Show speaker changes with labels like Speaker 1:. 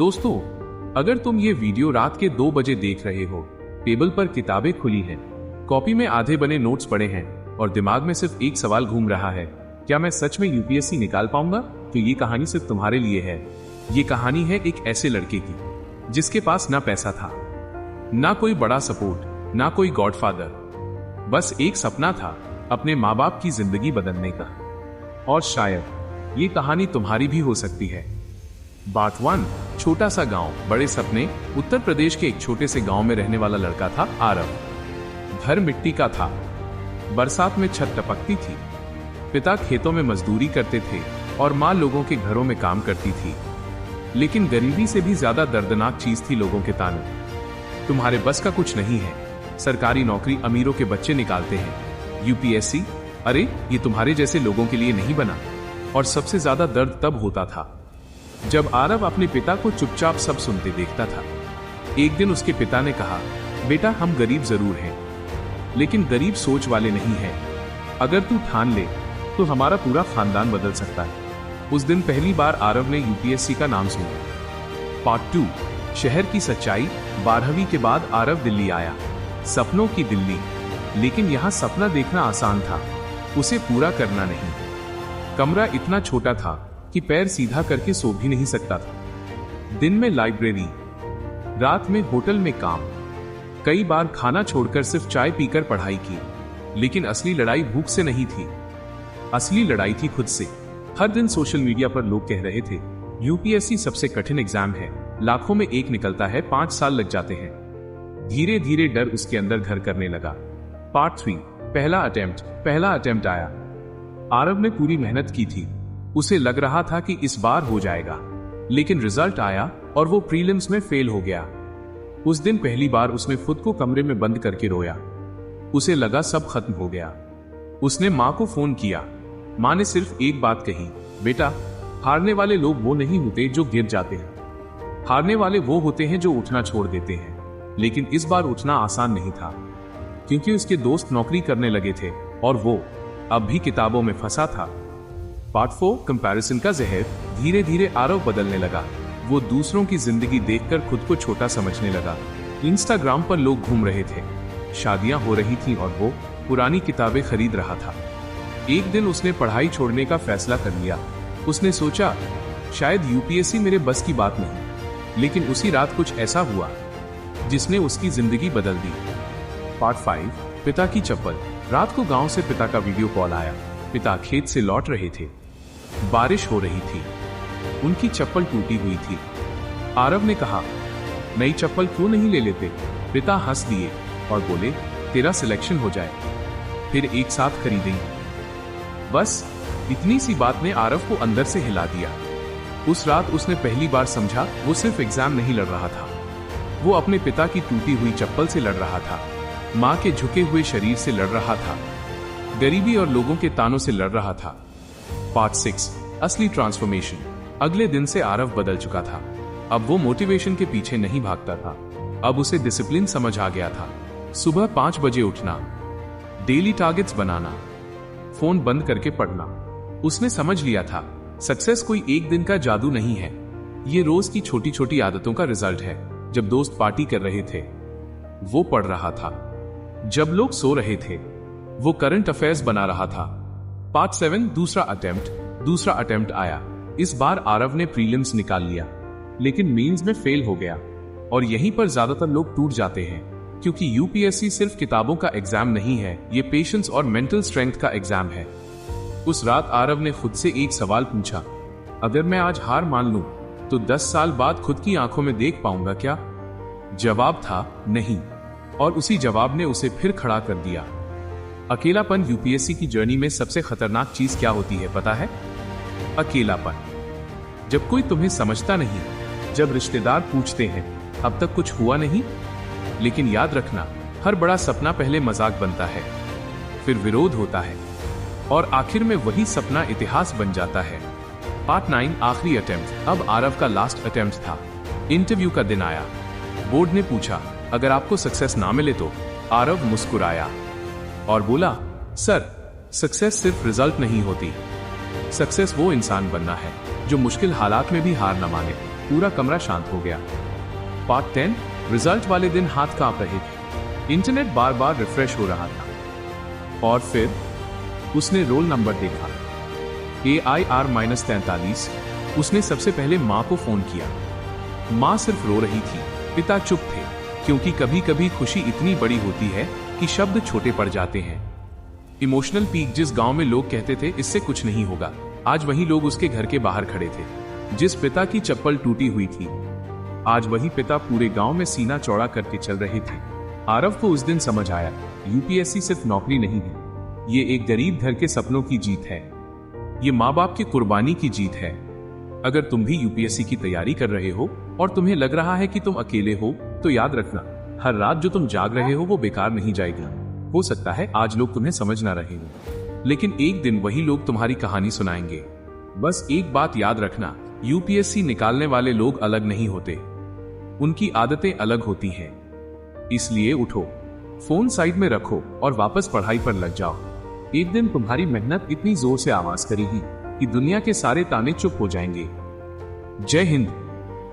Speaker 1: दोस्तों, अगर तुम ये वीडियो रात के 2 बजे देख रहे हो, टेबल पर किताबें खुली हैं, कॉपी में आधे बने नोट्स पड़े हैं और दिमाग में सिर्फ एक सवाल घूम रहा है, क्या मैं सच में यूपीएससी निकाल पाऊंगा? तो ये कहानी सिर्फ तुम्हारे लिए है। ये कहानी है एक ऐसे लड़के की जिसके पास ना पैसा था, ना कोई बड़ा सपोर्ट, ना कोई गॉडफादर, बस एक सपना था अपने माँ बाप की जिंदगी बदलने का। और शायद ये कहानी तुम्हारी भी हो सकती है। पार्ट 1, छोटा सा गांव, बड़े सपने। उत्तर प्रदेश के एक छोटे से गांव में रहने वाला लड़का था आरव। घर मिट्टी का था, बरसात में छत टपकती थी, पिता खेतों में मजदूरी करते थे और माँ लोगों के घरों में काम करती थी। लेकिन गरीबी से भी ज्यादा दर्दनाक चीज थी लोगों के ताने। तुम्हारे बस का कुछ नहीं है, सरकारी नौकरी अमीरों के बच्चे निकालते हैं, यूपीएससी अरे ये तुम्हारे जैसे लोगों के लिए नहीं बना। और सबसे ज्यादा दर्द तब होता था जब आरव अपने पिता को चुपचाप सब सुनते देखता था। एक दिन उसके पिता ने कहा, बेटा हम गरीब जरूर हैं, लेकिन गरीब सोच वाले नहीं हैं। अगर तू ठान ले तो हमारा पूरा खानदान बदल सकता है। उस दिन पहली बार आरव ने यूपीएससी का नाम सुना। पार्ट 2, शहर की सच्चाई। 12वीं के बाद आरव दिल्ली आया, सपनों की दिल्ली। लेकिन यहाँ सपना देखना आसान था, उसे पूरा करना नहीं। कमरा इतना छोटा था कि पैर सीधा करके सो भी नहीं सकता था। दिन में लाइब्रेरी, रात में होटल में काम। कई बार खाना छोड़कर सिर्फ चाय पीकर पढ़ाई की। लेकिन असली लड़ाई भूख से नहीं थी, असली लड़ाई थी खुद से। हर दिन सोशल मीडिया पर लोग कह रहे थे, यूपीएससी सबसे कठिन एग्जाम है, लाखों में एक निकलता है, 5 साल लग जाते हैं। धीरे धीरे डर उसके अंदर घर करने लगा। पार्ट 3, पहला अटेम्प्ट आया। आरव ने पूरी मेहनत की थी, उसे लग रहा था कि इस बार हो जाएगा। लेकिन रिजल्ट आया और वो प्रीलिम्स में फेल हो गया। उस दिन पहली बार उसने खुद को कमरे में बंद करके रोया। उसे लगा सब खत्म हो गया। उसने माँ को फोन किया। माँ ने सिर्फ एक बात कही, बेटा हारने वाले लोग वो नहीं होते जो गिर जाते हैं, हारने वाले वो होते हैं जो उठना छोड़ देते हैं। लेकिन इस बार उठना आसान नहीं था, क्योंकि उसके दोस्त नौकरी करने लगे थे और वो अब भी किताबों में फंसा था। पार्ट 4, कंपैरिजन का जहर। धीरे धीरे आरव बदलने लगा। वो दूसरों की जिंदगी देखकर खुद को छोटा समझने लगा। इंस्टाग्राम पर लोग घूम रहे थे, शादियां हो रही थीं और वो पुरानी किताबें खरीद रहा था। एक दिन उसने पढ़ाई छोड़ने का फैसला कर लिया। उसने सोचा शायद यूपीएससी मेरे बस की बात नहीं। लेकिन उसी रात कुछ ऐसा हुआ जिसने उसकी जिंदगी बदल दी। पार्ट 5, पिता की चप्पल। रात को गांव से पिता का वीडियो कॉल आया। पिता खेत से लौट रहे थे, बारिश हो रही थी, उनकी चप्पल टूटी हुई थी। आरव ने कहा, नई चप्पल क्यों नहीं ले लेते? पिता हंस दिए और बोले, तेरा सिलेक्शन हो जाए, फिर एक साथ खरीदेंगे। बस इतनी सी बात ने आरव को अंदर से हिला दिया। उस रात उसने पहली बार समझा वो सिर्फ एग्जाम नहीं लड़ रहा था, वो अपने पिता की टूटी हुई चप्पल से लड़ रहा था, माँ के झुके हुए शरीर से लड़ रहा था, गरीबी और लोगों के तानों से लड़ रहा था। पार्ट 6, असली ट्रांसफॉर्मेशन। अगले दिन से आरव बदल चुका था। अब वो मोटिवेशन के पीछे नहीं भागता था, अब उसे डिसिप्लिन समझ आ गया था। सुबह 5 बजे उठना, डेली टारगेट्स बनाना, फोन बंद करके पढ़ना। उसने समझ लिया था सक्सेस कोई एक दिन का जादू नहीं है, ये रोज की छोटी छोटी आदतों का रिजल्ट है। जब दोस्त पार्टी कर रहे थे वो पढ़ रहा था, जब लोग सो रहे थे वो करंट अफेयर्स बना रहा था। पार्ट 7, दूसरा अटेम्प्ट आया। इस बार आरव ने प्रीलिम्स निकाल लिया, लेकिन मेंस में फेल हो गया। और यहीं पर ज्यादातर लोग टूट जाते हैं, क्योंकि यूपीएससी सिर्फ किताबों का एग्जाम नहीं है, ये पेशेंस और मेंटल स्ट्रेंथ का एग्जाम है। उस रात आरव ने खुद से एक सवाल पूछा, अगर मैं आज हार मान लूं तो 10 साल बाद खुद की आंखों में देख पाऊंगा क्या? जवाब था नहीं। और उसी जवाब ने उसे फिर खड़ा कर दिया। अकेलापन। यूपीएससी की जर्नी में सबसे खतरनाक चीज क्या होती है पता है? अकेलापन। जब कोई तुम्हें समझता नहीं, जब रिश्तेदार पूछते हैं अब तक कुछ हुआ नहीं। लेकिन याद रखना, हर बड़ा सपना पहले मजाक बनता है, फिर विरोध होता है और आखिर में वही सपना इतिहास बन जाता है। पार्ट 9, आखिरी अटेम्प्ट। अब आरव का लास्ट अटेम्प्ट था। इंटरव्यू का दिन आया। बोर्ड ने पूछा, अगर आपको सक्सेस ना मिले तो? आरव मुस्कुराया और बोला, सर सक्सेस सिर्फ रिजल्ट नहीं होती, सक्सेस वो इंसान बनना है जो मुश्किल हालात में भी हार न माने। पूरा कमरा शांत हो गया। पार्ट 10, रिजल्ट वाले दिन हाथ कांप रहे थे। इंटरनेट बार बार रिफ्रेश हो रहा था और फिर उसने रोल नंबर देखा, AIR-43। उसने सबसे पहले माँ को फोन किया। माँ सिर्फ रो रही थी, पिता चुप थे, क्योंकि कभी कभी खुशी इतनी बड़ी होती है कि शब्द छोटे पड़ जाते हैं। इमोशनल पीक, जिस गांव में लोग कहते थे इससे कुछ नहीं होगा, आज वही लोग उसके घर के बाहर खड़े थे। जिस पिता की चप्पल टूटी हुई थी, आज वही पिता पूरे गांव में सीना चौड़ा करके चल रहे थे। आरव को उस दिन समझ आया, यूपीएससी सिर्फ नौकरी नहीं है, ये एक गरीब घर के सपनों की जीत है। ये माँ बाप की कुर्बानी की जीत है। अगर तुम भी यूपीएससी की तैयारी कर रहे हो और तुम्हें लग रहा है कि तुम अकेले हो, तो याद रखना, हर रात जो तुम जाग रहे हो वो बेकार नहीं जाएगी। हो सकता है आज लोग तुम्हें समझ ना रहे हो, लेकिन एक दिन वही लोग तुम्हारी कहानी सुनाएंगे। बस एक बात याद रखना, यूपीएससी निकालने वाले लोग अलग नहीं होते, उनकी आदतें अलग होती हैं। इसलिए उठो, फोन साइड में रखो और वापस पढ़ाई पर लग जाओ। एक दिन तुम्हारी मेहनत इतनी जोर से आवाज करेगी कि दुनिया के सारे ताने चुप हो जाएंगे। जय हिंद।